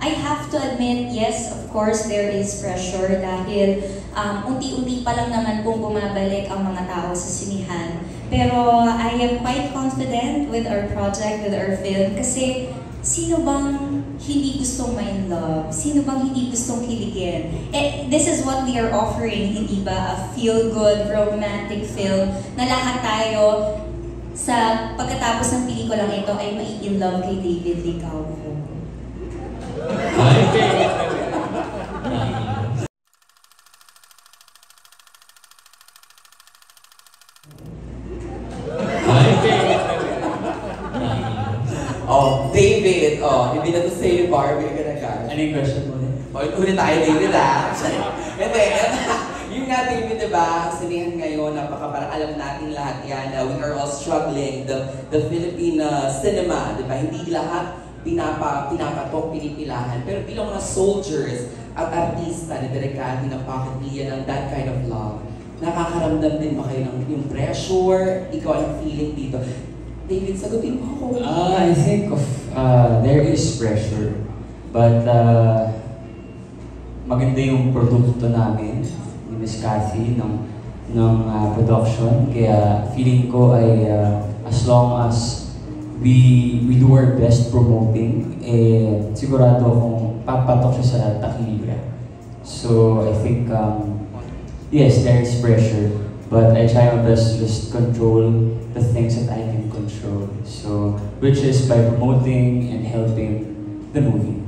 I have to admit, yes, of course, there is pressure dahil unti-unti pa lang naman pong bumabalik ang mga tao sa sinihan. Pero I am quite confident with our project, with our film, kasi sino bang hindi gustong ma-in love? Sino bang hindi gustong kiligin? This is what we are offering, hindi ba? A feel-good, romantic film na lahat tayo sa pagkatapos ng pelikulang ito ay mai-in love kay David Licauco. Oh, David, hindi na to say Barbie agad-agad. Ano yung question mo? Ulit tayo, David, Hindi, yun nga, David, diba? Sinihan ngayon, parang alam natin lahat yan. We are all struggling. The Philippine cinema, diba? Hindi lahat pinapatok, pinipilahan. Pero bilang mga soldiers at artista na direkati ng pocket media ng that kind of love, nakakaramdam din ba kayo ng yung pressure? Ikaw ang feeling dito? David, sagutin mo ako. I think there is pressure. But maganda yung produkto namin, ni Miss Cathy, ng production. Kaya feeling ko ay as long as we do our best promoting, sigurado akong papatok siya sa takilya. So I think, yes, there is pressure. But I try my best to just control the things that I can control. So, which is by promoting and helping the movie.